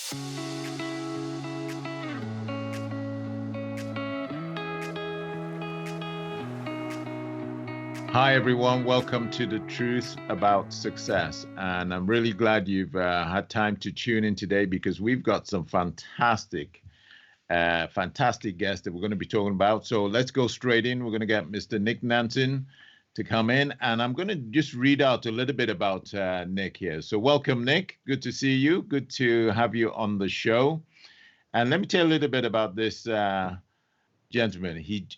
Hi, everyone. Welcome to The Truth About Success. And I'm really glad you've had time to tune in today because we've got some fantastic guests that we're going to be talking about. So let's go straight in. We're going to get Mr. Nick Nanton to come in. And I'm going to just read out a little bit about Nick here. So welcome, Nick. Good to see you. Good to have you on the show. And let me tell you a little bit about this gentleman. He's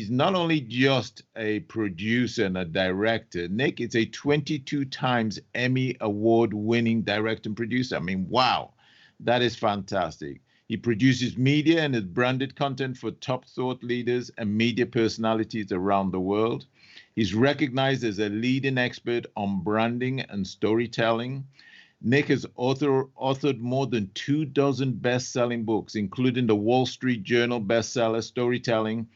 not only just a producer and a director. Nick is a 22 times Emmy award winning director and producer. I mean, wow, that is fantastic. He produces media and his branded content for top thought leaders and media personalities around the world. He's recognized as a leading expert on branding and storytelling. Nick has authored more than 24 best-selling books, including the Wall Street Journal bestseller Storytelling,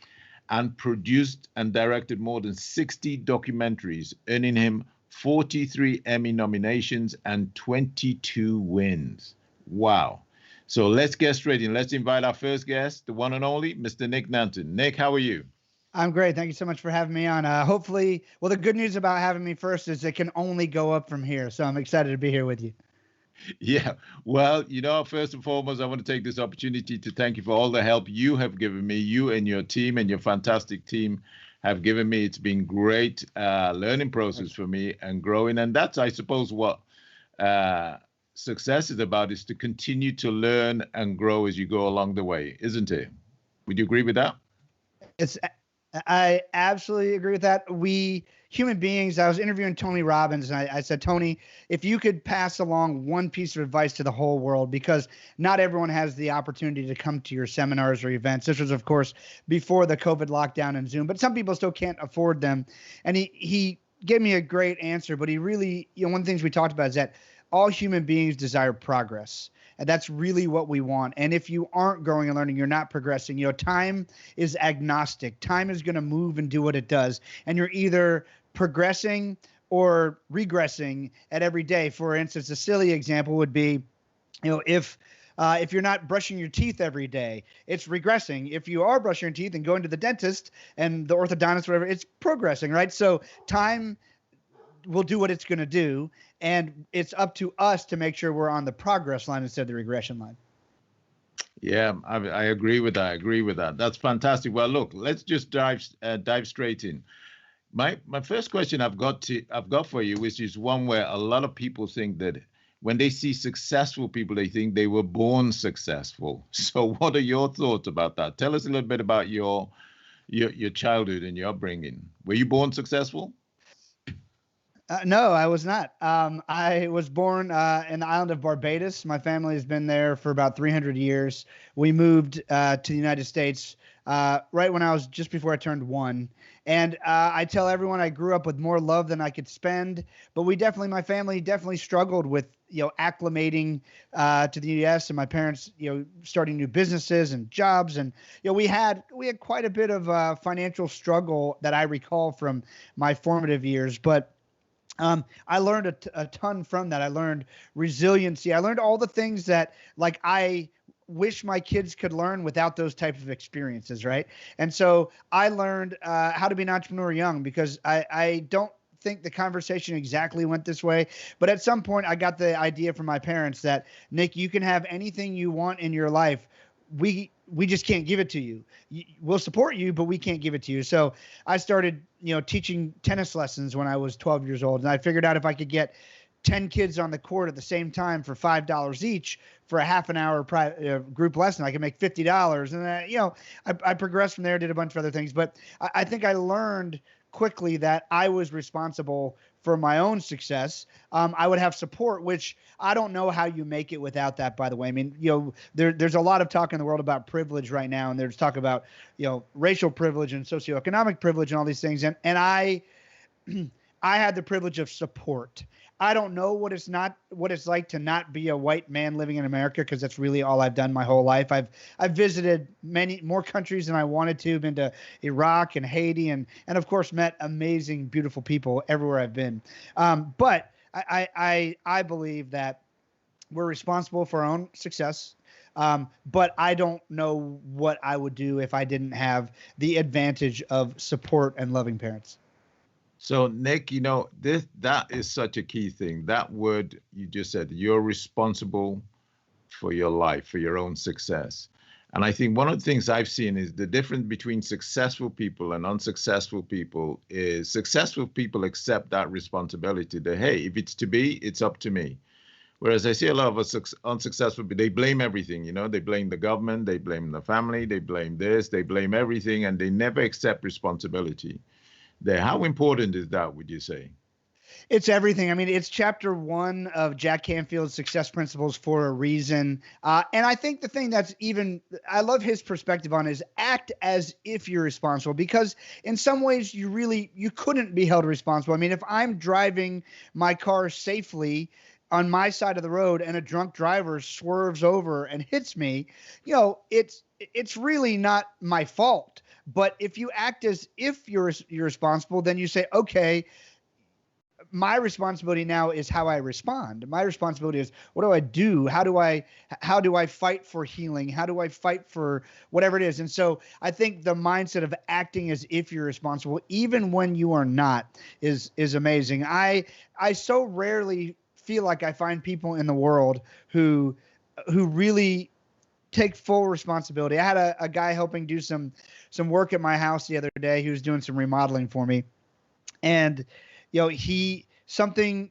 and produced and directed more than 60 documentaries, earning him 43 Emmy nominations and 22 wins. Wow. So let's get straight in. Let's invite our first guest, the one and only, Mr. Nick Nanton. Nick, how are you? I'm great. Thank you so much for having me on. Hopefully, well, the good news about having me first is it can only go up from here. So I'm excited to be here with you. Yeah. Well, first and foremost, I want to take this opportunity to thank you for all the help you have given me. You and your team and your fantastic team have given me. It's been great learning process for me and growing. And that's, I suppose, what success is about, is to continue to learn and grow as you go along the way, isn't it? Would you agree with that? I absolutely agree with that. We human beings, I was interviewing Tony Robbins, and I said, Tony, if you could pass along one piece of advice to the whole world, because not everyone has the opportunity to come to your seminars or events. This was, of course, before the COVID lockdown and Zoom, but some people still can't afford them. And he gave me a great answer, but he really, one of the things we talked about is that all human beings desire progress. And that's really what we want. And if you aren't growing and learning, you're not progressing. Time is agnostic. Time is going to move and do what it does. And you're either progressing or regressing at every day. For instance, a silly example would be, if you're not brushing your teeth every day, it's regressing. If you are brushing your teeth and going to the dentist and the orthodontist, whatever, it's progressing, right? So time will do what it's going to do, and it's up to us to make sure we're on the progress line instead of the regression line. Yeah, I agree with that. That's fantastic. Well, look, let's just dive straight in. My first question I've got for you, which is one where a lot of people think that when they see successful people, they think they were born successful. So what are your thoughts about that? Tell us a little bit about your childhood and your upbringing. Were you born successful? No, I was not. I was born in the island of Barbados. My family has been there for about 300 years. We moved to the United States right when I was just before I turned 1. And I tell everyone I grew up with more love than I could spend. But my family definitely struggled with, acclimating to the U.S. and my parents, starting new businesses and jobs. And, we had quite a bit of financial struggle that I recall from my formative years. But I learned a ton from that. I learned resiliency. I learned all the things that I wish my kids could learn without those types of experiences, right? And so I learned how to be an entrepreneur young, because I don't think the conversation exactly went this way, but at some point I got the idea from my parents that, Nick, you can have anything you want in your life. We just can't give it to you. We'll support you, but we can't give it to you. So I started, teaching tennis lessons when I was 12 years old. And I figured out if I could get 10 kids on the court at the same time for $5 each for a half an hour group lesson, I could make $50. And I progressed from there, did a bunch of other things. But I think I learned quickly that I was responsible for my own success. I would have support, which I don't know how you make it without that, by the way. I mean, there's a lot of talk in the world about privilege right now, and there's talk about, racial privilege and socioeconomic privilege and all these things. And I had the privilege of support. I don't know what it's like to not be a white man living in America, because that's really all I've done my whole life. I've visited many more countries than I wanted to. Been to Iraq and Haiti, and of course met amazing, beautiful people everywhere I've been. But I believe that we're responsible for our own success. But I don't know what I would do if I didn't have the advantage of support and loving parents. So, Nick, that is such a key thing. That word you just said, you're responsible for your life, for your own success. And I think one of the things I've seen is the difference between successful people and unsuccessful people is successful people accept that responsibility that, hey, if it's to be, it's up to me. Whereas I see a lot of us unsuccessful, they blame everything, they blame the government, they blame the family, they blame this, they blame everything, and they never accept responsibility. How important is that, would you say? It's everything. I mean, it's chapter 1 of Jack Canfield's Success Principles for a reason. And I think the thing that's I love his perspective on is act as if you're responsible, because in some ways you couldn't be held responsible. I mean, if I'm driving my car safely on my side of the road and a drunk driver swerves over and hits me, it's really not my fault. But if you act as if you're responsible, then you say, okay, my responsibility now is how I respond. My responsibility is, what do I do? How do I fight for healing? How do I fight for whatever it is? And so I think the mindset of acting as if you're responsible, even when you are not, is amazing. I so rarely feel like I find people in the world who really take full responsibility. I had a guy helping do some work at my house the other day. He was doing some remodeling for me, and something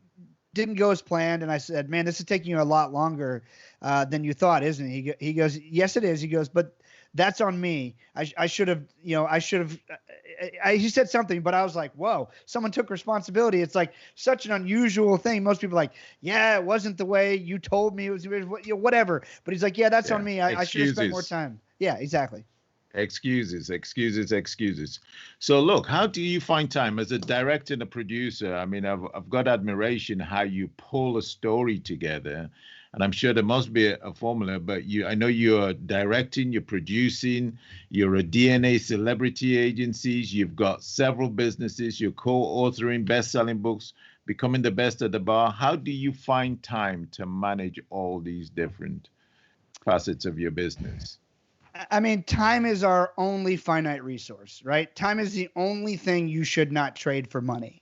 didn't go as planned. And I said, man, this is taking you a lot longer than you thought, isn't it? He goes, yes, it is. He goes, but that's on me. I should have, he said something, but I was like, whoa, someone took responsibility. It's like such an unusual thing. Most people are like, yeah, it wasn't the way you told me. It was whatever. But he's like, yeah, that's on me. I should have spent more time. Yeah, exactly. Excuses. So look, how do you find time as a director and a producer? I mean, I've got admiration how you pull a story together, and I'm sure there must be a formula, but I know you're directing, you're producing, you're a DNA celebrity agencies, you've got several businesses, you're co-authoring best-selling books, becoming the best at the bar. How do you find time to manage all these different facets of your business? I mean, time is our only finite resource, right? Time is the only thing you should not trade for money.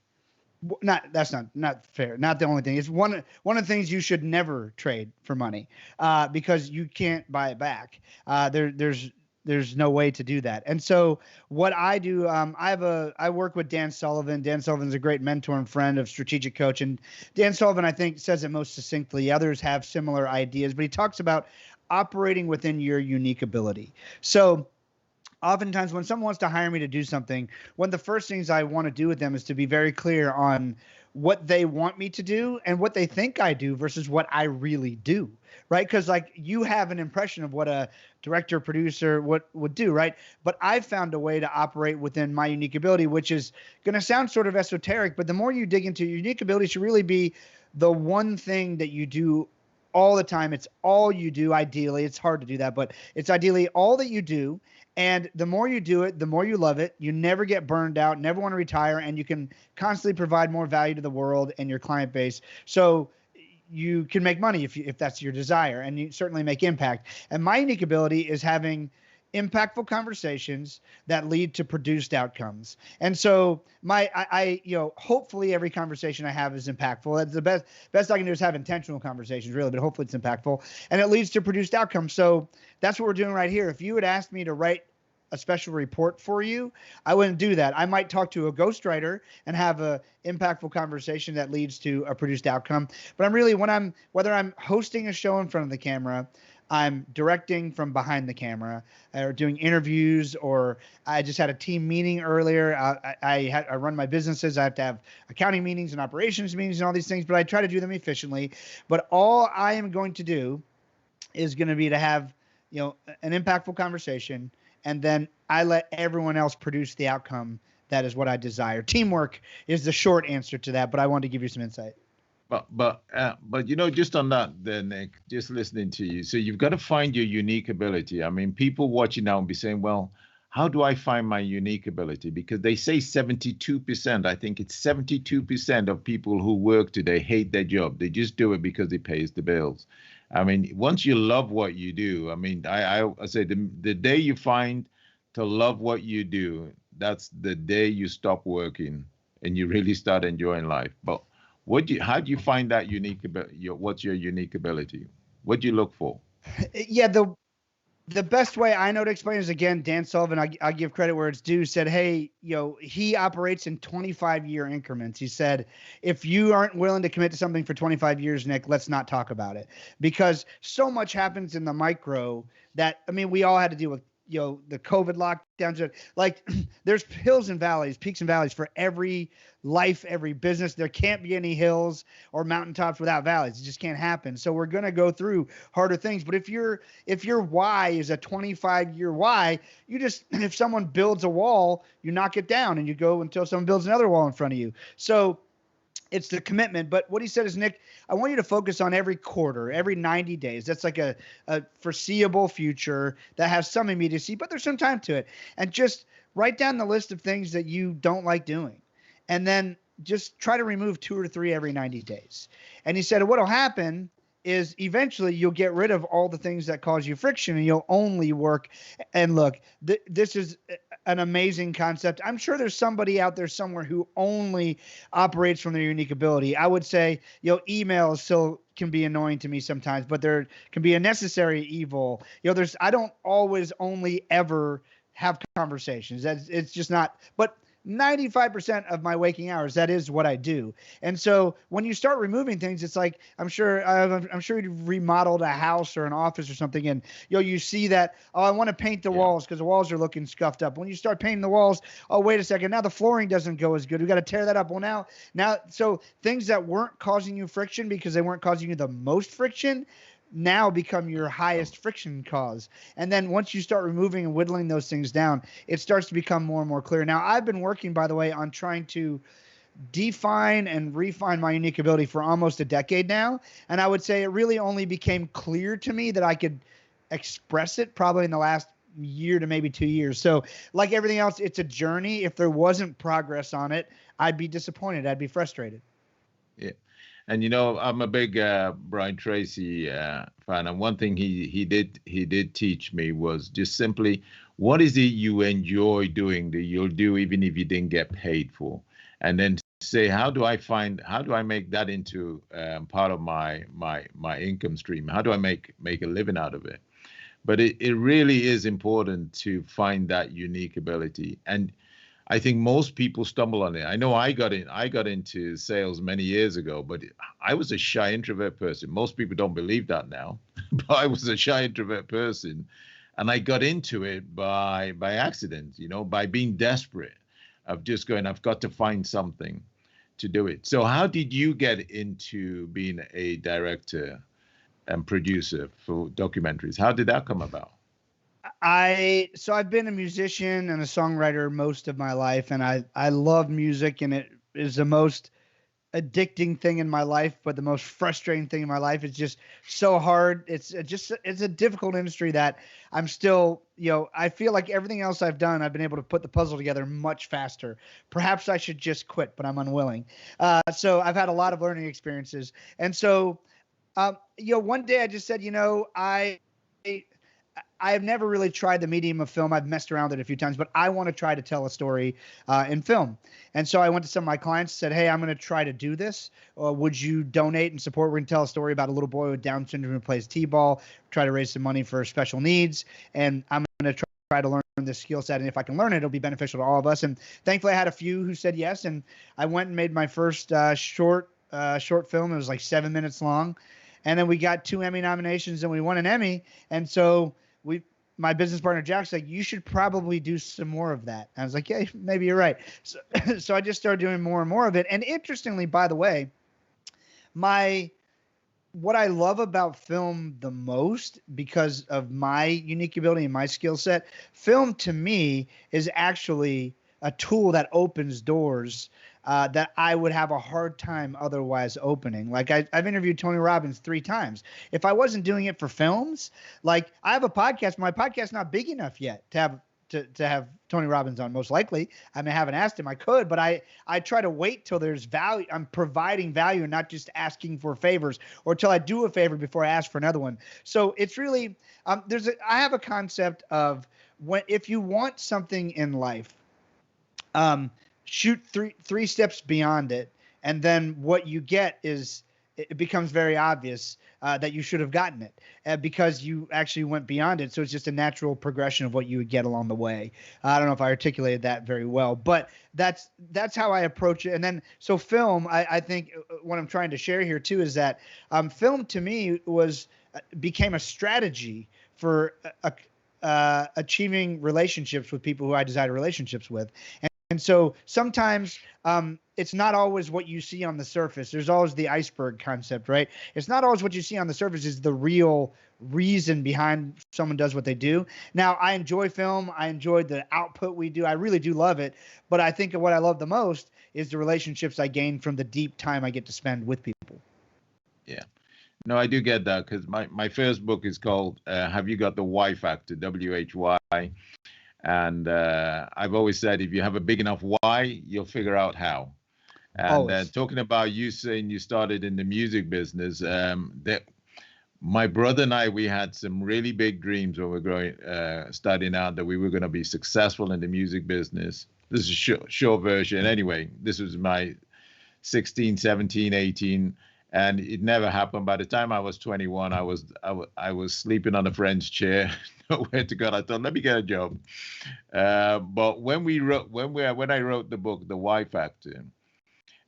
That's not fair. Not the only thing. It's one of the things you should never trade for money, because you can't buy it back. There's no way to do that. And so what I do, I work with Dan Sullivan. Dan Sullivan's a great mentor and friend of strategic coach. And Dan Sullivan, I think, says it most succinctly. Others have similar ideas, but he talks about operating within your unique ability. So oftentimes when someone wants to hire me to do something, one of the first things I want to do with them is to be very clear on what they want me to do and what they think I do versus what I really do, right? Because like you have an impression of what a director, producer would do, right? But I've found a way to operate within my unique ability, which is going to sound sort of esoteric, but the more you dig into your unique ability should really be the one thing that you do all the time. It's all you do. Ideally, it's hard to do that, but it's ideally all that you do. And the more you do it, the more you love it. You never get burned out, never want to retire, and you can constantly provide more value to the world and your client base. So you can make money if that's your desire, and you certainly make impact. And my unique ability is having impactful conversations that lead to produced outcomes. And so hopefully every conversation I have is impactful. That's the best I can do is have intentional conversations, really, but hopefully it's impactful and it leads to produced outcomes. So that's what we're doing right here. If you had asked me to write a special report for you, I wouldn't do that. I might talk to a ghostwriter and have a impactful conversation that leads to a produced outcome. But I'm really, whether I'm hosting a show in front of the camera, I'm directing from behind the camera, or doing interviews, or I just had a team meeting earlier. I run my businesses. I have to have accounting meetings and operations meetings and all these things, but I try to do them efficiently. But all I am going to do is going to be to have, an impactful conversation, and then I let everyone else produce the outcome. That is what I desire. Teamwork is the short answer to that, but I wanted to give you some insight. But just on that there, Nick, just listening to you. So you've got to find your unique ability. I mean, people watching now and be saying, well, how do I find my unique ability? Because they say 72%, I think it's 72% of people who work today hate their job. They just do it because it pays the bills. I mean, once you love what you do, I mean, I say the day you find to love what you do, that's the day you stop working and you really start enjoying life. But how do you find that unique ability? What's your unique ability? What do you look for? Yeah, the best way I know to explain is, again, Dan Sullivan, I give credit where it's due, said, hey, he operates in 25-year increments. He said, if you aren't willing to commit to something for 25 years, Nick, let's not talk about it, because so much happens in the micro that, I mean, we all had to deal with, the COVID lockdowns. Like, there's hills and valleys, peaks and valleys for every life, every business. There can't be any hills or mountaintops without valleys. It just can't happen. So we're going to go through harder things. But if your why is a 25-year why, if someone builds a wall, you knock it down and you go until someone builds another wall in front of you. So it's the commitment. But what he said is, Nick, I want you to focus on every quarter, every 90 days. That's like a foreseeable future that has some immediacy, but there's some time to it. And just write down the list of things that you don't like doing. And then just try to remove 2 or 3 every 90 days. And he said, what'll happen is eventually you'll get rid of all the things that cause you friction, and you'll only work. And look, this is an amazing concept. I'm sure there's somebody out there somewhere who only operates from their unique ability. I would say, email still can be annoying to me sometimes, but there can be a necessary evil. I don't always only ever have conversations. It's just not, but 95% of my waking hours, that is what I do. And so when you start removing things, it's like, I'm sure you've remodeled a house or an office or something, and you see that, oh, I want to paint the walls because the walls are looking scuffed up. When you start painting the walls, oh, wait a second, now the flooring doesn't go as good. We got to tear that up. Well, now, so things that weren't causing you friction because they weren't causing you the most friction now become your highest friction cause. And then once you start removing and whittling those things down, it starts to become more and more clear. Now, I've been working, by the way, on trying to define and refine my unique ability for almost a decade now. And I would say it really only became clear to me that I could express it probably in the last year to maybe 2 years. So like everything else, it's a journey. If there wasn't progress on it, I'd be disappointed. I'd be frustrated. Yeah. And I'm a big Brian Tracy fan, and one thing he did teach me was just simply, what is it you enjoy doing that you'll do even if you didn't get paid for, and then say, how do I make that into part of my income stream? How do I make a living out of it? But it really is important to find that unique ability, and I think most people stumble on it. I know I got into sales many years ago, but I was a shy introvert person. Most people don't believe that now, but I was a shy introvert person, and I got into it by accident, by being desperate, of just going, I've got to find something to do it. So how did you get into being a director and producer for documentaries? How did that come about? So I've been a musician and a songwriter most of my life, and I love music, and it is the most addicting thing in my life, but the most frustrating thing in my life. It's just so hard. It's a difficult industry that I'm still, I feel like everything else I've done, I've been able to put the puzzle together much faster. Perhaps I should just quit, but I'm unwilling. So I've had a lot of learning experiences. And so, one day I just said, I have never really tried the medium of film. I've messed around with it a few times, but I want to try to tell a story in film. And so I went to some of my clients and said, hey, I'm going to try to do this. Would you donate and support? We're going to tell a story about a little boy with Down syndrome who plays t-ball, try to raise some money for special needs. And I'm going to try to learn this skill set. And if I can learn it, it'll be beneficial to all of us. And thankfully I had a few who said yes. And I went and made my first short film. It was like 7 minutes long. And then we got 2 Emmy nominations and we won an Emmy. And so my business partner, Jack's like, you should probably do some more of that. And I was like, yeah, maybe you're right. So I just started doing more and more of it. And interestingly, by the way, what I love about film the most, because of my unique ability and my skill set, film to me is actually a tool that opens doors that I would have a hard time otherwise opening. Like I've interviewed Tony Robbins 3 times. If I wasn't doing it for films, like I have a podcast, my podcast's not big enough yet to have to have Tony Robbins on, most likely. I mean, I haven't asked him. I could, but I try to wait till there's value. I'm providing value and not just asking for favors, or till I do a favor before I ask for another one. So it's really I have a concept of, if you want something in life, shoot three steps beyond it, and then what you get is, it becomes very obvious that you should have gotten it because you actually went beyond it. So it's just a natural progression of what you would get along the way. I don't know if I articulated that very well, but that's how I approach it. And then, so film, I think what I'm trying to share here too is that film to me became a strategy for achieving relationships with people who I desired relationships with. And so sometimes it's not always what you see on the surface. There's always the iceberg concept, right? It's not always what you see on the surface is the real reason behind someone does what they do. Now, I enjoy film. I enjoy the output we do. I really do love it. But I think what I love the most is the relationships I gain from the deep time I get to spend with people. Yeah. No, I do get that, because my first book is called Have You Got the Why Factor, WHY. And I've always said, if you have a big enough why, you'll figure out how. And talking about you saying you started in the music business, that my brother and I, we had some really big dreams when we were starting out, that we were going to be successful in the music business. This is a short version. Anyway, this was my 16, 17, 18. And it never happened. By the time I was 21, I was sleeping on a friend's chair, nowhere to go. I thought, let me get a job. But when I wrote the book, The Why Factor,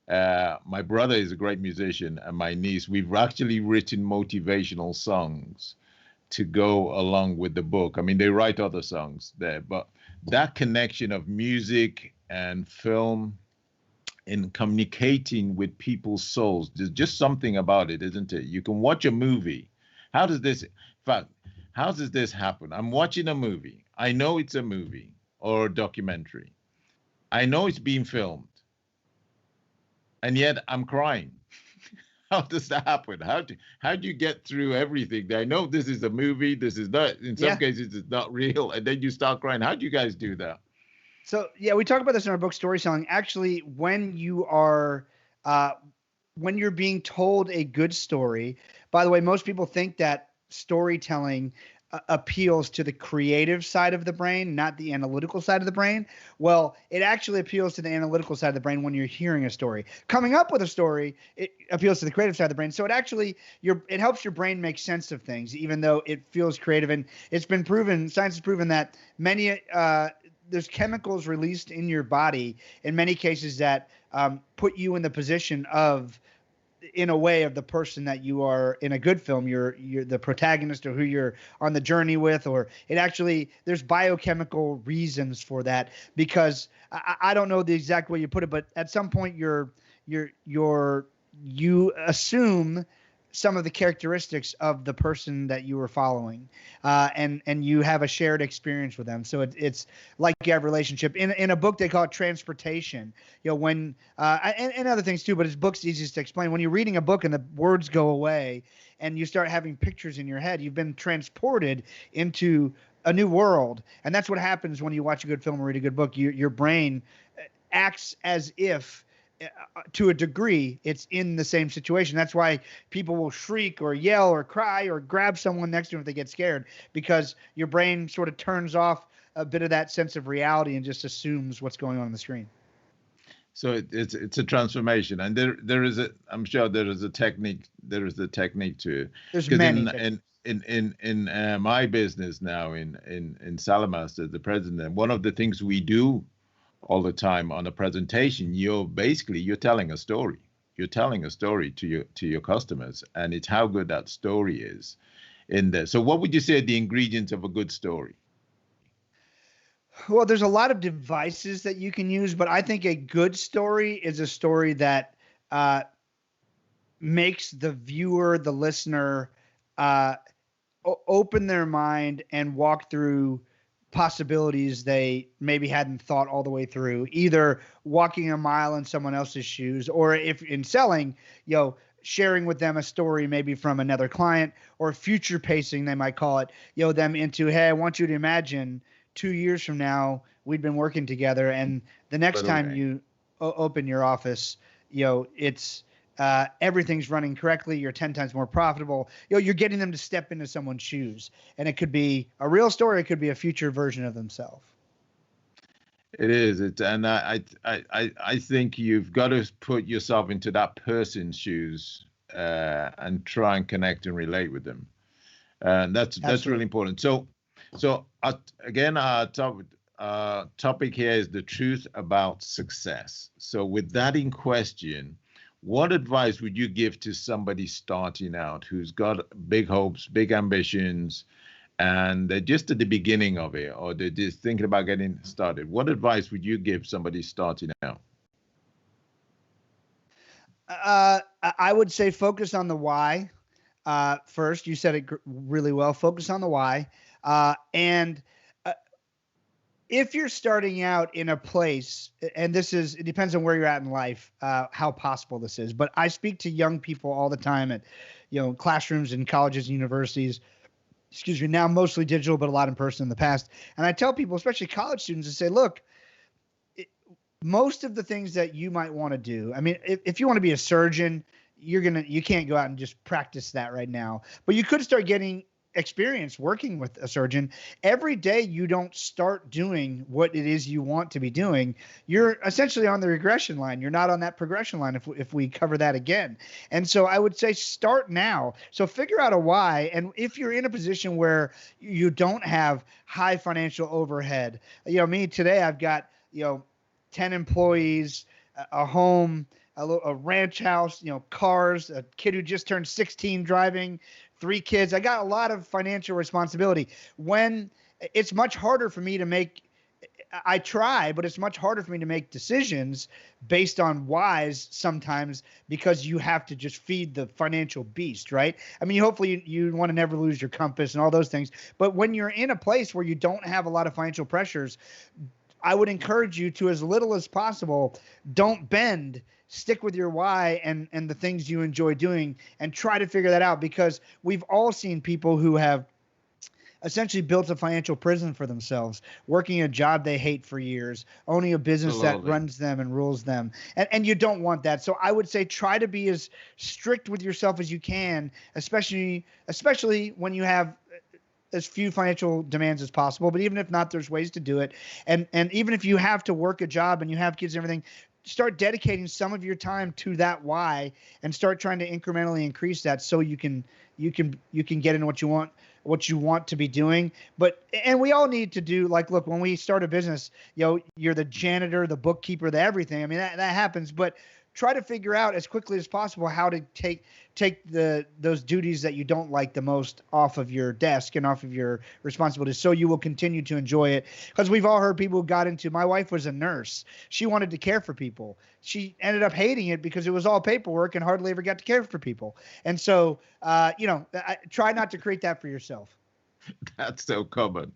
my brother is a great musician, and my niece, we've actually written motivational songs to go along with the book. I mean, they write other songs there, but that connection of music and film in communicating with people's souls, there's just something about it, isn't it? You can watch a movie. How does this happen? I'm watching a movie. I know it's a movie or a documentary. I know it's being filmed. And yet I'm crying. How does that happen? How do you get through everything? I know this is a movie. This is not, in some cases, it's not real. And then you start crying. How do you guys do that? So, yeah, we talk about this in our book, Storytelling. Actually, when you're being told a good story, by the way, most people think that storytelling appeals to the creative side of the brain, not the analytical side of the brain. Well, it actually appeals to the analytical side of the brain when you're hearing a story. Coming up with a story, it appeals to the creative side of the brain. So it helps your brain make sense of things, even though it feels creative. And it's been proven, science has proven that there's chemicals released in your body in many cases that put you in the position of, in a way, of the person that you are in a good film. You're the protagonist, or who you're on the journey with, or there's biochemical reasons for that, because I don't know the exact way you put it, but at some point you assume some of the characteristics of the person that you were following, and you have a shared experience with them. So it's like you have a relationship. In a book, they call it transportation. When and other things too, but his book's easiest to explain. When you're reading a book and the words go away, and you start having pictures in your head, you've been transported into a new world. And that's what happens when you watch a good film or read a good book. Your brain acts as if, to a degree, it's in the same situation. That's why people will shriek or yell or cry or grab someone next to them if they get scared, because your brain sort of turns off a bit of that sense of reality and just assumes what's going on the screen. So it's a transformation, and I'm sure there is a technique. There is a technique to it. There's many. In my business now, in Salamaster, the president, one of the things we do all the time on a presentation, you're telling a story. You're telling a story to your customers, and it's how good that story is in there. So what would you say are the ingredients of a good story? Well, there's a lot of devices that you can use, but I think a good story is a story that makes the viewer, the listener, open their mind and walk through possibilities they maybe hadn't thought all the way through, either walking a mile in someone else's shoes, or if in selling, sharing with them a story maybe from another client, or future pacing, they might call it, them into, hey, I want you to imagine 2 years from now, we'd been working together, and the next time Absolutely. you open your office, it's everything's running correctly. You're 10 times more profitable. You're getting them to step into someone's shoes, and it could be a real story. It could be a future version of themselves. It is. And I think you've got to put yourself into that person's shoes and try and connect and relate with them. And that's really important. So again, our topic here is the truth about success. So with that in question, what advice would you give to somebody starting out who's got big hopes, big ambitions, and they're just at the beginning of it, or they're just thinking about getting started? What advice would you give somebody starting out? I would say focus on the why. First, you said it really well. Focus on the why. And if you're starting out in a place, and it depends on where you're at in life, how possible this is. But I speak to young people all the time at, classrooms in colleges and universities. Excuse me, now mostly digital, but a lot in person in the past. And I tell people, especially college students, to say, look, most of the things that you might want to do. I mean, if you want to be a surgeon, you can't go out and just practice that right now. But you could start getting experience working with a surgeon. Every day you don't start doing what it is you want to be doing, you're essentially on the regression line. You're not on that progression line if we cover that again. And so I would say start now. So figure out a why. And if you're in a position where you don't have high financial overhead, me today, I've got, 10 employees, a home, a ranch house, cars, a kid who just turned 16 driving, 3 kids. I got a lot of financial responsibility. When it's much harder for me to make, I try, but it's much harder for me to make decisions based on whys sometimes, because you have to just feed the financial beast, right? I mean, hopefully you want to never lose your compass and all those things. But when you're in a place where you don't have a lot of financial pressures, I would encourage you to, as little as possible, don't bend, stick with your why and the things you enjoy doing, and try to figure that out, because we've all seen people who have essentially built a financial prison for themselves, working a job they hate for years, owning a business that runs them and rules them. And you don't want that. So I would say try to be as strict with yourself as you can, especially when you have as few financial demands as possible. But even if not, there's ways to do it. And even if you have to work a job and you have kids and everything, start dedicating some of your time to that why, and start trying to incrementally increase that, so you can get into what you want to be doing. And we all need to do, like, look, when we start a business, you're the janitor, the bookkeeper, the everything. I mean, that happens, but try to figure out as quickly as possible how to take those duties that you don't like the most off of your desk and off of your responsibilities, so you will continue to enjoy it. Because we've all heard people who got into, my wife was a nurse. She wanted to care for people. She ended up hating it because it was all paperwork and hardly ever got to care for people. And so, try not to create that for yourself. That's so common.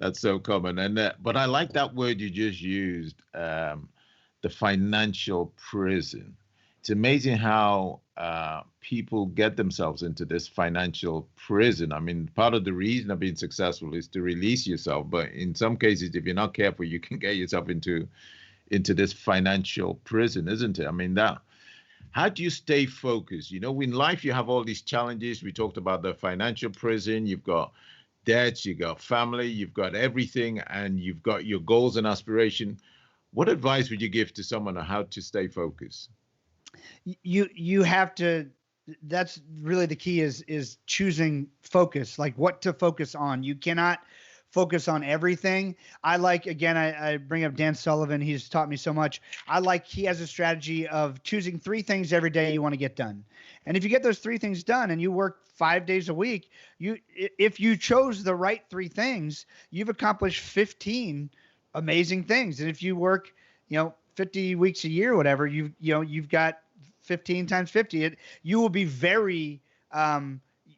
And but I like that word you just used, the financial prison. It's amazing how people get themselves into this financial prison. I mean, part of the reason of being successful is to release yourself, but in some cases, if you're not careful, you can get yourself into this financial prison, isn't it? I mean, how do you stay focused? In life, you have all these challenges. We talked about the financial prison. You've got debts, you've got family, you've got everything, and you've got your goals and aspiration. What advice would you give to someone on how to stay focused? You have to, that's really the key, is choosing focus, like what to focus on. You cannot focus on everything. I bring up Dan Sullivan. He's taught me so much. He has a strategy of choosing 3 things every day you want to get done. And if you get those 3 things done and you work 5 days a week, if you chose the right 3 things, you've accomplished 15 amazing things. And if you work, 50 weeks a year, whatever, you've got 15 times 50, you will be very,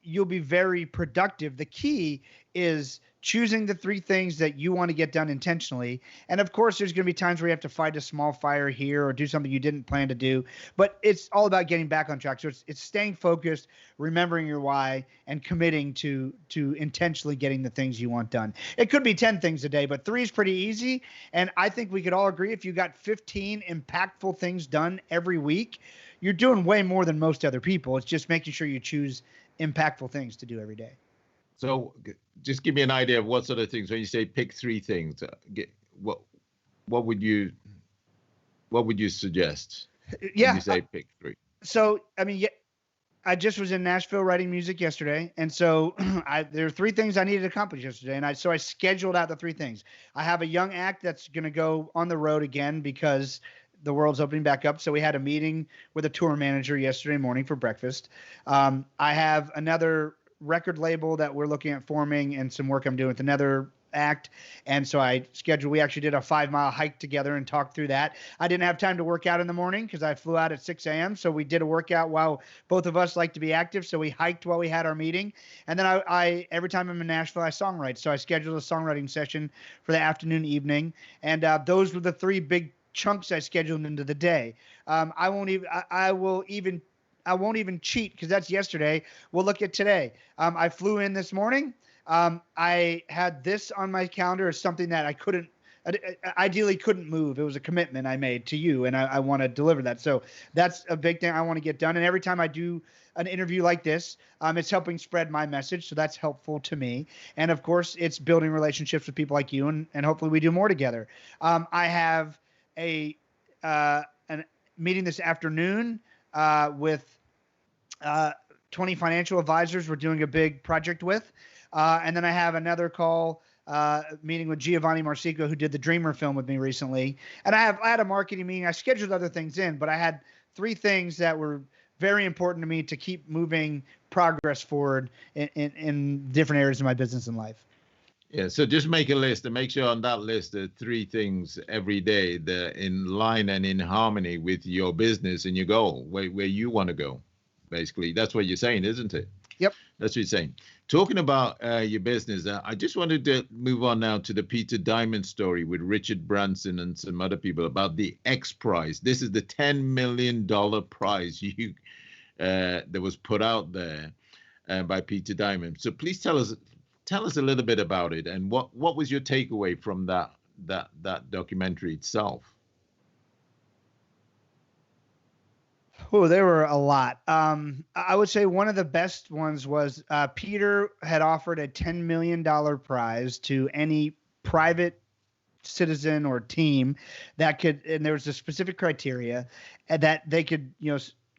you'll be very productive. The key is choosing the 3 things that you want to get done intentionally. And of course, there's going to be times where you have to fight a small fire here or do something you didn't plan to do, but it's all about getting back on track. So it's staying focused, remembering your why, and committing to intentionally getting the things you want done. It could be 10 things a day, but 3 is pretty easy. And I think we could all agree if you got 15 impactful things done every week, you're doing way more than most other people. It's just making sure you choose impactful things to do every day. So just give me an idea of what sort of things, when you say pick 3 things, what would you suggest? Yeah. When you say pick 3. So, I mean, I just was in Nashville writing music yesterday. And so there are 3 things I needed to accomplish yesterday. And so I scheduled out the 3 things. I have a young act that's going to go on the road again because the world's opening back up. So we had a meeting with a tour manager yesterday morning for breakfast. I have another record label that we're looking at forming and some work I'm doing with another act. And so we actually did a 5-mile hike together and talked through that. I didn't have time to work out in the morning because I flew out at 6 a.m. So we did a workout while both of us like to be active. So we hiked while we had our meeting. And then I every time I'm in Nashville, I songwrite. So I scheduled a songwriting session for the afternoon, evening. And those were the 3 big chunks I scheduled into the day. I won't even cheat because that's yesterday. We'll look at today. I flew in this morning. I had this on my calendar as something that I ideally couldn't move. It was a commitment I made to you, and I want to deliver that. So that's a big thing I want to get done. And every time I do an interview like this, it's helping spread my message. So that's helpful to me. And of course, it's building relationships with people like you, and hopefully we do more together. I have a meeting this afternoon with 20 financial advisors we're doing a big project with. And then I have another call meeting with Giovanni Marsico, who did the Dreamer film with me recently. And I had a marketing meeting. I scheduled other things in, but I had 3 things that were very important to me to keep moving progress forward in different areas of my business and life. Yeah, so just make a list and make sure on that list there are 3 things every day that are in line and in harmony with your business and your goal, where you want to go. Basically, that's what you're saying, isn't it? Yep. That's what you're saying. Talking about your business, I just wanted to move on now to the Peter Diamond story with Richard Branson and some other people about the X Prize. This is the $10 million prize that was put out there by Peter Diamond. So please tell us a little bit about it, and what was your takeaway from that documentary itself? Oh, there were a lot. I would say one of the best ones was Peter had offered a $10 million prize to any private citizen or team that could, and there was a specific criteria, and that they could,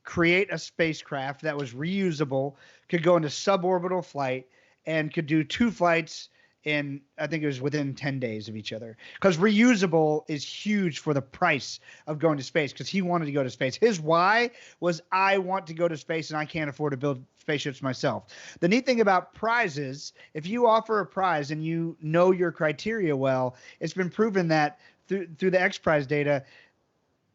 create a spacecraft that was reusable, could go into suborbital flight, and could do 2 flights in, I think it was within 10 days of each other. Because reusable is huge for the price of going to space, because he wanted to go to space. His why was, I want to go to space and I can't afford to build spaceships myself. The neat thing about prizes, if you offer a prize and you know your criteria well, it's been proven that through the X Prize data,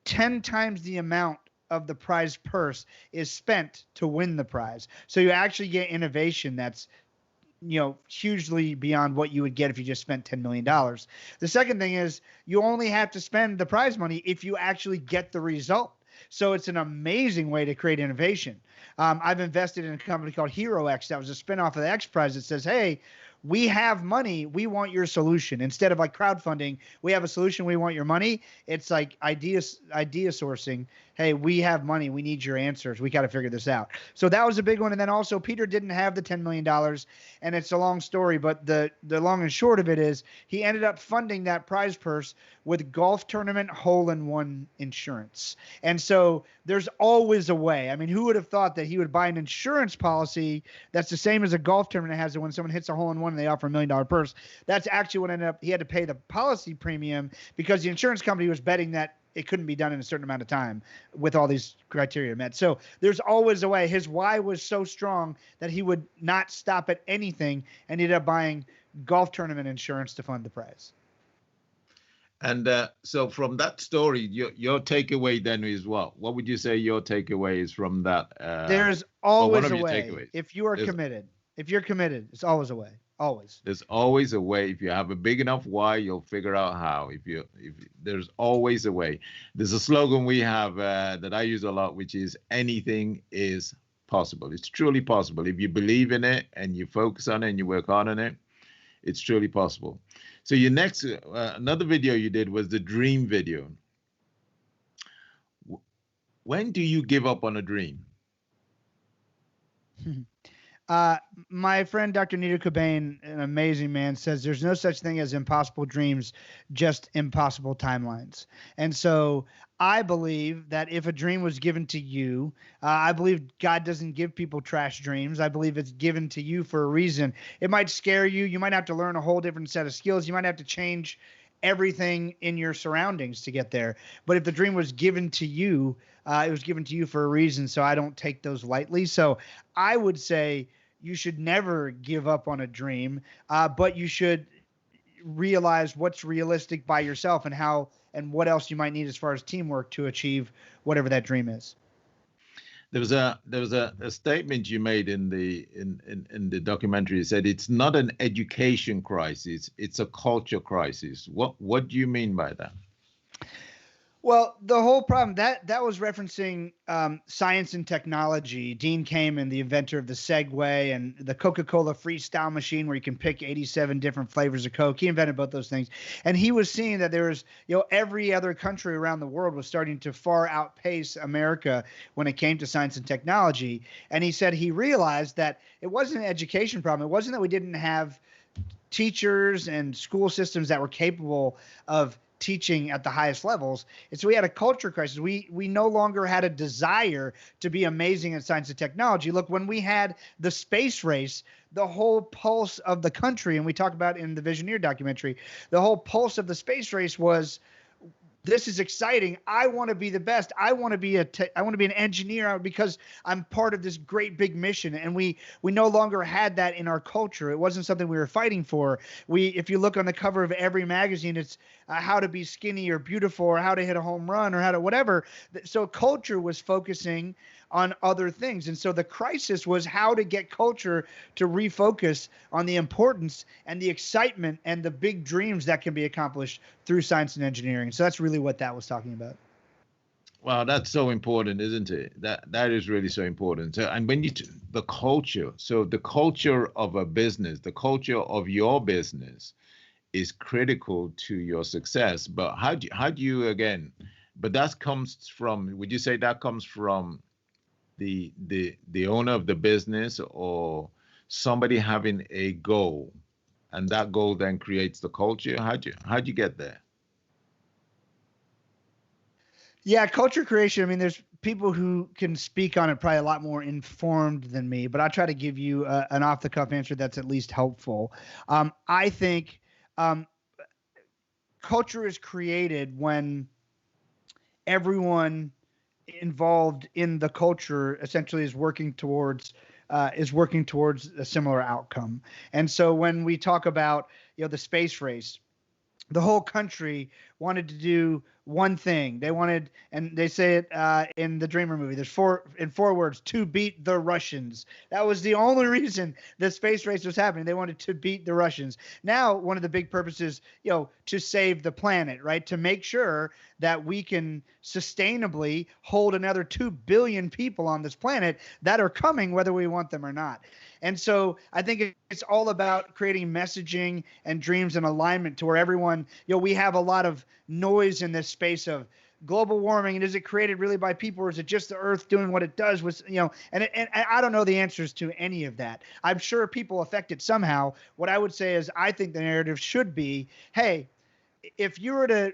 10 times the amount of the prize purse is spent to win the prize. So you actually get innovation that's hugely beyond what you would get if you just spent $10 million. The second thing is you only have to spend the prize money if you actually get the result. So it's an amazing way to create innovation. I've invested in a company called HeroX that was a spinoff of the X Prize that says, hey, we have money. We want your solution. Instead of like crowdfunding, we have a solution. We want your money. It's like idea sourcing. Hey, we have money. We need your answers. We got to figure this out. So that was a big one. And then also Peter didn't have the $10 million, and it's a long story, but the long and short of it is he ended up funding that prize purse with golf tournament hole-in-one insurance. And so there's always a way. I mean, who would have thought that he would buy an insurance policy that's the same as a golf tournament has, when someone hits a hole-in-one and they offer $1 million purse? That's actually what ended up, he had to pay the policy premium because the insurance company was betting that it couldn't be done in a certain amount of time with all these criteria met. So there's always a way. His why was so strong that he would not stop at anything and ended up buying golf tournament insurance to fund the prize. And so from that story, your takeaway then is what? What would you say your takeaway is from that? There's Well, one always of a your way. takeaways. If you are There's, committed, if you're committed, it's always a way. Always. there's always a way. If you have a big enough why, you'll figure out how. If there's always a way. There's a slogan we have that I use a lot, which is anything is possible. It's truly possible. If you believe in it and you focus on it and you work hard on it, it's truly possible. So your next, another video you did was the dream video. When do you give up on a dream? My friend Dr. Nito Cobain, an amazing man, says there's no such thing as impossible dreams, just impossible timelines. And so I believe that if a dream was given to you, I believe God doesn't give people trash dreams. I believe it's given to you for a reason. It might scare you. You might have to learn a whole different set of skills. You might have to change everything in your surroundings to get there. But if the dream was given to you, it was given to you for a reason. So I don't take those lightly. So I would say you should never give up on a dream, but you should realize what's realistic by yourself and how and what else you might need as far as teamwork to achieve whatever that dream is. There was a statement you made in the documentary. You said it's not an education crisis, it's a culture crisis. What do you mean by that? Well, the whole problem that was referencing science and technology. Dean Kamen, the inventor of the Segway and the Coca-Cola Freestyle machine, where you can pick 87 different flavors of Coke. He invented both those things, and he was seeing that there was, every other country around the world was starting to far outpace America when it came to science and technology. And he said he realized that it wasn't an education problem. It wasn't that we didn't have teachers and school systems that were capable of teaching at the highest levels. And so we had a culture crisis. We no longer had a desire to be amazing at science and technology. Look, when we had the space race, the whole pulse of the country, and we talk about in the Visioneer documentary, the whole pulse of the space race was, this is exciting. I want to be the best. I want to be an engineer because I'm part of this great big mission. And we no longer had that in our culture. It wasn't something we were fighting for. If you look on the cover of every magazine, it's how to be skinny or beautiful or how to hit a home run or how to whatever. So culture was focusing on other things. And so the crisis was how to get culture to refocus on the importance and the excitement and the big dreams that can be accomplished through science and engineering. So that's really what that was talking about. Wow, that's so important, isn't it? That is really so important. So, and when the culture, so the culture of a business, the culture of your business is critical to your success. But how do you again, but that comes from, would you say that comes from the owner of the business or somebody having a goal, and that goal then creates the culture? How'd you get there? Yeah, culture creation. I mean, there's people who can speak on it probably a lot more informed than me, but I'll try to give you an off the cuff answer that's at least helpful. I think culture is created when everyone involved in the culture essentially is working towards a similar outcome. And so when we talk about the space race, the whole country wanted to do one thing. They wanted, and they say it in the Dreamer movie, there's four words: to beat the Russians. That was the only reason the space race was happening. They wanted to beat the Russians. Now, one of the big purposes, to save the planet, right? To make sure that we can sustainably hold another 2 billion people on this planet that are coming, whether we want them or not. And so I think it's all about creating messaging and dreams and alignment to where everyone, we have a lot of noise in this space of global warming. And is it created really by people, or is it just the earth doing what it does with, and I don't know the answers to any of that. I'm sure people affect it somehow. What I would say is I think the narrative should be, hey, if you were to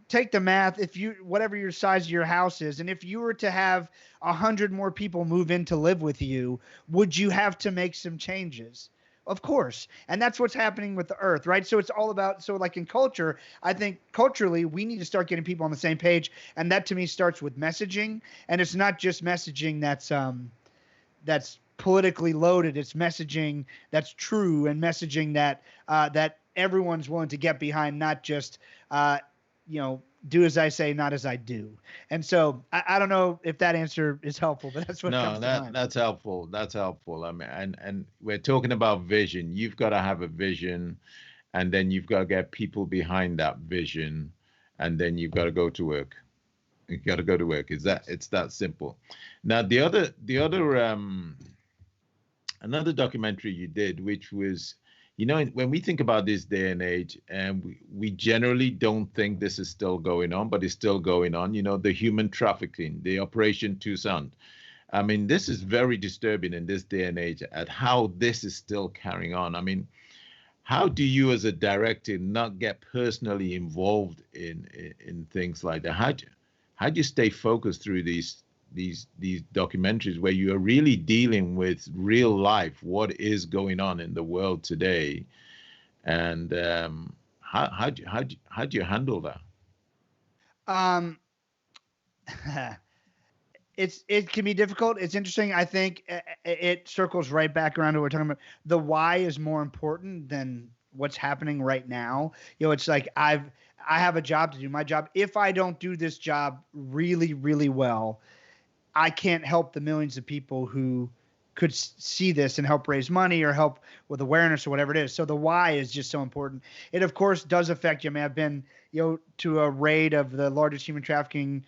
take the math, whatever your size of your house is, and if you were to have 100 more people move in to live with you, would you have to make some changes? Of course. And that's what's happening with the earth, right? So it's all about, so like in culture, I think culturally we need to start getting people on the same page. And that to me starts with messaging. And it's not just messaging that's politically loaded. It's messaging that's true and messaging that everyone's willing to get behind, not just do as I say, not as I do. And so I don't know if that answer is helpful, but that's what No, comes to mind. that's helpful. That's helpful. I mean, and we're talking about vision. You've got to have a vision, and then you've got to get people behind that vision, and then you've got to go to work. You got to go to work. It's that simple. Now, another documentary you did, which was, when we think about this day and age, and we generally don't think this is still going on, but it's still going on. The human trafficking, the Operation Tucson. I mean, this is very disturbing in this day and age at how this is still carrying on. I mean, how do you as a director not get personally involved in things like that? How do you stay focused through these documentaries where you are really dealing with real life, what is going on in the world today, and how do you handle that? Um, it can be difficult. It's interesting. I think it circles right back around to what we're talking about. The why is more important than what's happening right now. It's like I have a job to do. My job. If I don't do this job really, really well, I can't help the millions of people who could see this and help raise money or help with awareness or whatever it is. So the why is just so important. It of course does affect you. I mean, I've been, to a raid of the largest human trafficking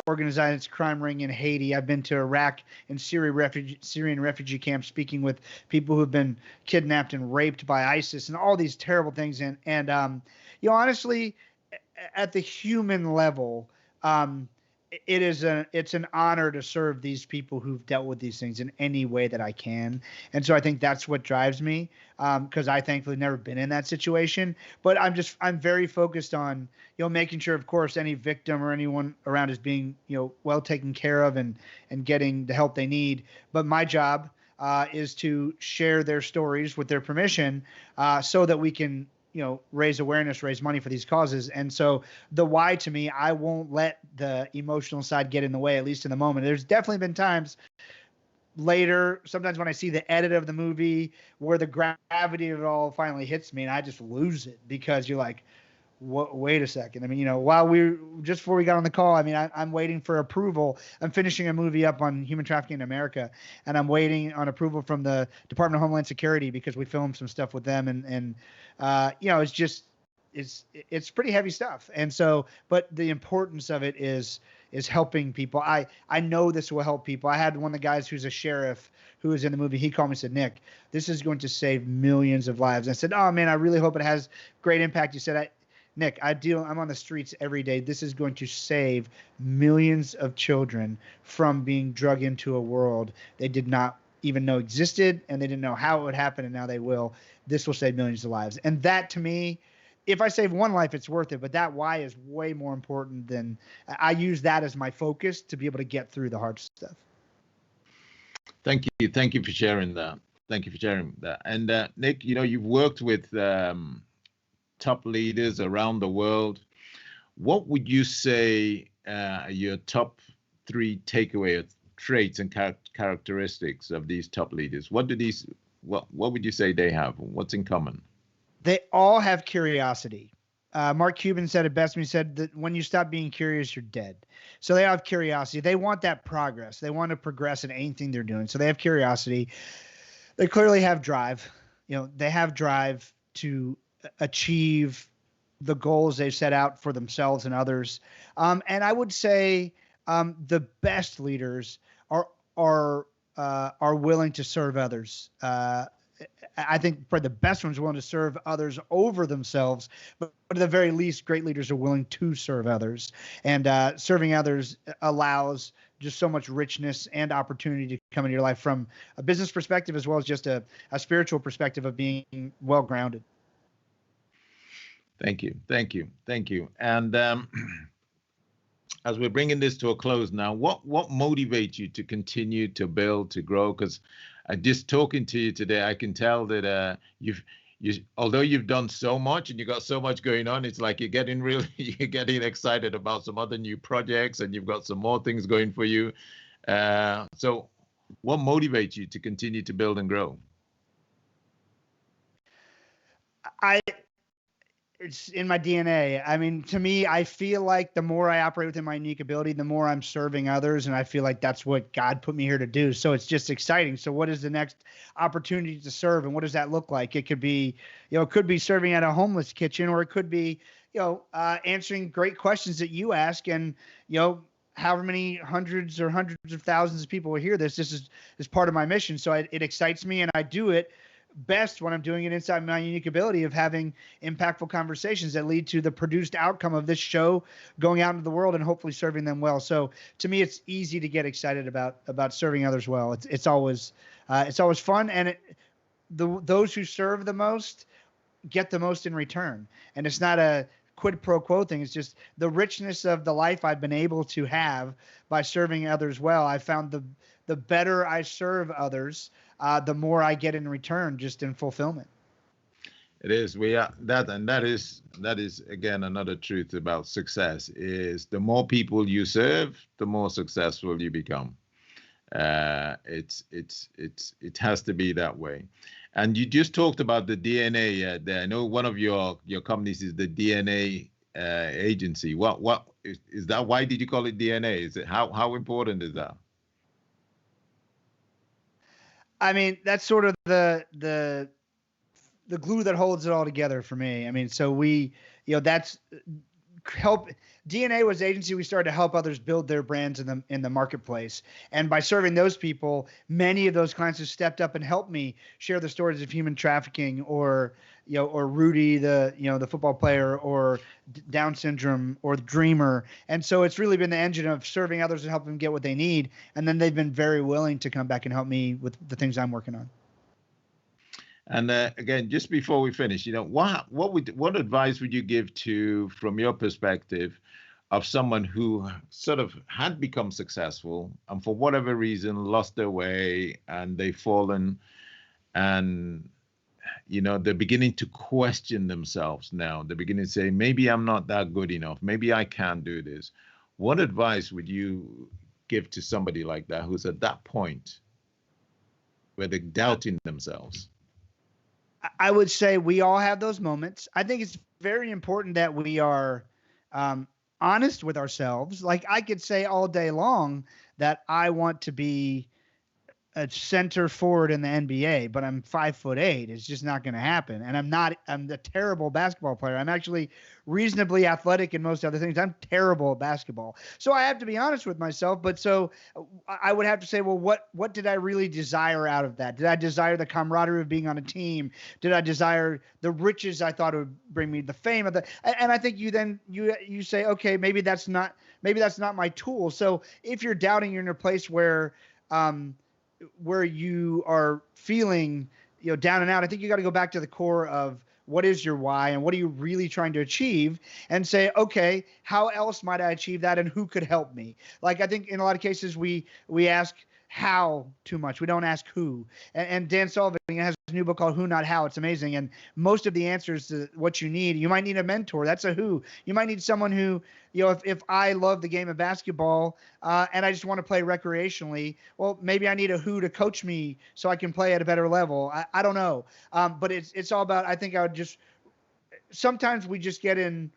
organized crime ring in Haiti. I've been to Iraq and Syrian refugee camps, speaking with people who've been kidnapped and raped by ISIS and all these terrible things. And honestly, at the human level, it's an honor to serve these people who've dealt with these things in any way that I can. And so I think that's what drives me, because I thankfully never been in that situation. But I'm very focused on, making sure, of course, any victim or anyone around is being, well taken care of and getting the help they need. But my job is to share their stories with their permission, so that we can raise awareness, raise money for these causes. And so the why, to me, I won't let the emotional side get in the way, at least in the moment. There's definitely been times later, sometimes when I see the edit of the movie where the gravity of it all finally hits me and I just lose it, because you're like, wait a second. I mean, just before we got on the call, I mean, I'm waiting for approval. I'm finishing a movie up on human trafficking in America, and I'm waiting on approval from the Department of Homeland Security because we filmed some stuff with them, and it's pretty heavy stuff. And so, but the importance of it is helping people. I know this will help people. I had one of the guys who's a sheriff who was in the movie. He called me and said, "Nick, this is going to save millions of lives." And I said, "Oh man, I really hope it has great impact." He said, "Nick, I'm on the streets every day. This is going to save millions of children from being drug into a world they did not even know existed, and they didn't know how it would happen, and now they will. This will save millions of lives." And that, to me, if I save one life, it's worth it. But that why is way more important than I use that as my focus to be able to get through the hard stuff. Thank you. Thank you for sharing that. Thank you for sharing that. And Nick, you've worked with top leaders around the world. What would you say your top 3 takeaway traits and characteristics of these top leaders? What would you say they have? What's in common? They all have curiosity. Mark Cuban said it best when he said that when you stop being curious, you're dead. So they have curiosity. They want that progress. They want to progress in anything they're doing. So they have curiosity. They clearly have drive. They have drive to achieve the goals they've set out for themselves and others. And I would say the best leaders are willing to serve others. I think probably the best ones are willing to serve others over themselves, but at the very least, great leaders are willing to serve others. And serving others allows just so much richness and opportunity to come into your life from a business perspective, as well as just a spiritual perspective of being well-grounded. Thank you. Thank you. Thank you. And as we're bringing this to a close now, what motivates you to continue to build, to grow? Because just talking to you today, I can tell that although you've done so much and you got so much going on, it's like you're getting excited about some other new projects, and you've got some more things going for you. So what motivates you to continue to build and grow? it's in my DNA. I mean, to me, I feel like the more I operate within my unique ability, the more I'm serving others. And I feel like that's what God put me here to do. So it's just exciting. So what is the next opportunity to serve? And what does that look like? It could be, it could be serving at a homeless kitchen, or it could be, answering great questions that you ask. And, however many hundreds of thousands of people will hear this, this is part of my mission. So it excites me, and I do it best when I'm doing it inside my unique ability of having impactful conversations that lead to the produced outcome of this show going out into the world and hopefully serving them well. So to me, it's easy to get excited about serving others well. It's always fun, and those who serve the most get the most in return. And it's not a quid pro quo thing. It's just the richness of the life I've been able to have by serving others well. I found the better I serve others, the more I get in return, just in fulfillment. It is. We are that, and that is again another truth about success: is the more people you serve, the more successful you become. It has to be that way. And you just talked about the DNA there. I know one of your companies is the DNA agency. What is that? Why did you call it DNA? Is it how important is that? I mean, that's sort of the glue that holds it all together for me. I mean, so that's help. DNA was the agency we started to help others build their brands in the marketplace. And by serving those people, many of those clients have stepped up and helped me share the stories of human trafficking, or Rudy, the football player, or Down syndrome, or the dreamer. And so it's really been the engine of serving others and helping them get what they need. And then they've been very willing to come back and help me with the things I'm working on. And again, just before we finish, what advice would you give from your perspective, of someone who sort of had become successful and for whatever reason lost their way, and they've fallen, and they're beginning to question themselves now. They're beginning to say, maybe I'm not that good enough. Maybe I can't do this. What advice would you give to somebody like that, who's at that point where they're doubting themselves? I would say we all have those moments. I think it's very important that we are honest with ourselves. Like, I could say all day long that I want to be a center forward in the NBA, but I'm 5'8". It's just not going to happen. And I'm a terrible basketball player. I'm actually reasonably athletic in most other things. I'm terrible at basketball. So I have to be honest with myself. But so I would have to say, well, what did I really desire out of that? Did I desire the camaraderie of being on a team? Did I desire the riches I thought it would bring me, the fame of and I think you say, okay, maybe that's not my tool. So if you're doubting, you're in a place where you are feeling, down and out, I think you got to go back to the core of what is your why and what are you really trying to achieve, and say, okay, how else might I achieve that, and who could help me? Like, I think in a lot of cases we ask how too much. We don't ask who. And Dan Sullivan has a new book called Who Not How. It's amazing. And most of the answers to what you need, you might need a mentor. That's a who. You might need someone who, if I love the game of basketball and I just want to play recreationally, well, maybe I need a who to coach me so I can play at a better level. I don't know. But it's all about, I think sometimes we just get in,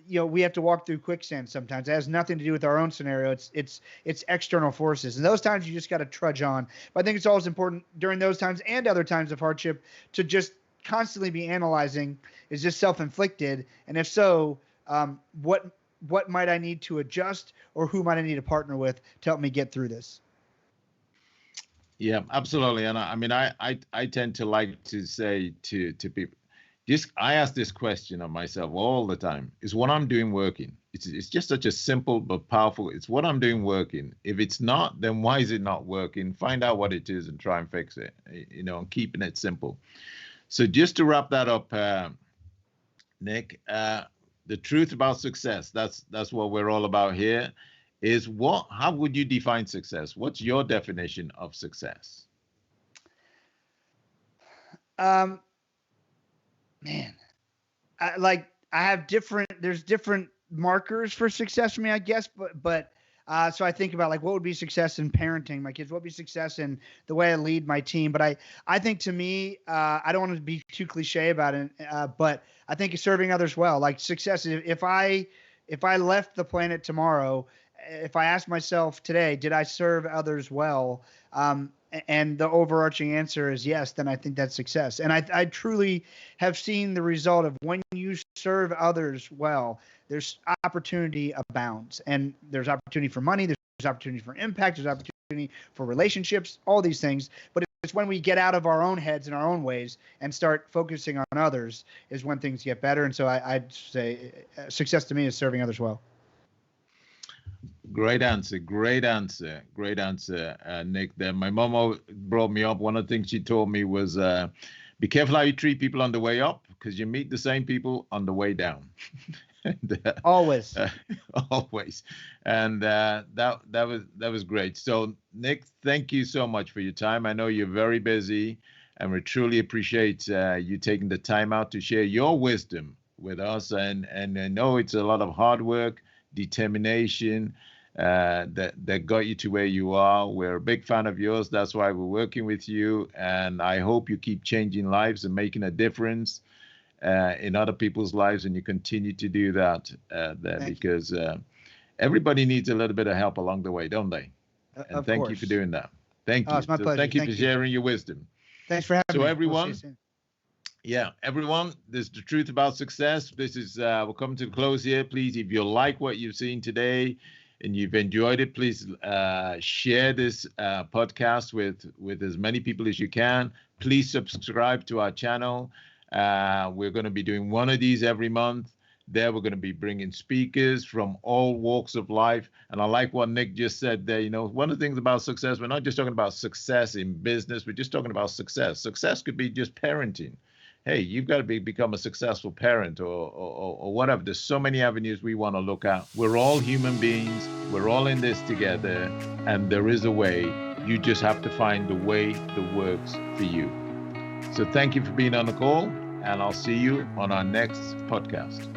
we have to walk through quicksand sometimes. It has nothing to do with our own scenario. It's external forces. And those times you just got to trudge on. But I think it's always important during those times and other times of hardship to just constantly be analyzing, is this self-inflicted? And if so, what might I need to adjust, or who might I need to partner with to help me get through this? Yeah, absolutely. And I tend to like to say to people, I ask this question of myself all the time: is what I'm doing working? It's just such a simple but powerful. It's what I'm doing working. If it's not, then why is it not working? Find out what it is and try and fix it. And keeping it simple. So just to wrap that up, Nick, the truth about success. That's what we're all about here. Is how would you define success? What's your definition of success? Man, there's different markers for success for me, I guess, but So I think about like what would be success in parenting my kids, what would be success in the way I lead my team. But I think to me, I don't want to be too cliche about it, but I think it's serving others well. Like success, if I left the planet tomorrow, if I asked myself today, did I serve others well? And the overarching answer is yes, then I think that's success. And I truly have seen the result of when you serve others well, there's opportunity abounds, and there's opportunity for money, there's opportunity for impact, there's opportunity for relationships, all these things. But it's when we get out of our own heads and our own ways and start focusing on others is when things get better. And so I'd say success to me is serving others well. Great answer, Nick. There, my mom brought me up. One of the things she told me was, "Be careful how you treat people on the way up, because you meet the same people on the way down." And, always. Always, and that was great. So, Nick, thank you so much for your time. I know you're very busy, and we truly appreciate you taking the time out to share your wisdom with us. And I know it's a lot of hard work, determination that got you to where you are. We're a big fan of yours. That's why we're working with you. And I hope you keep changing lives and making a difference in other people's lives. And you continue to do that because everybody needs a little bit of help along the way, don't they? And thank you for doing that. Thank you. It's my pleasure. Thank you for sharing your wisdom. Thanks for having me. So everyone, everyone, this is the truth about success. This is we're coming to the close here. Please, if you like what you've seen today and you've enjoyed it, please share this podcast with as many people as you can. Please subscribe to our channel. We're going to be doing one of these every month. There, we're going to be bringing speakers from all walks of life. And I like what Nick just said there. You know, one of the things about success, we're not just talking about success in business. We're just talking about success. Success could be just parenting. Hey, you've got to become a successful parent or whatever. There's so many avenues we want to look at. We're all human beings. We're all in this together. And there is a way. You just have to find the way that works for you. So thank you for being on the call. And I'll see you on our next podcast.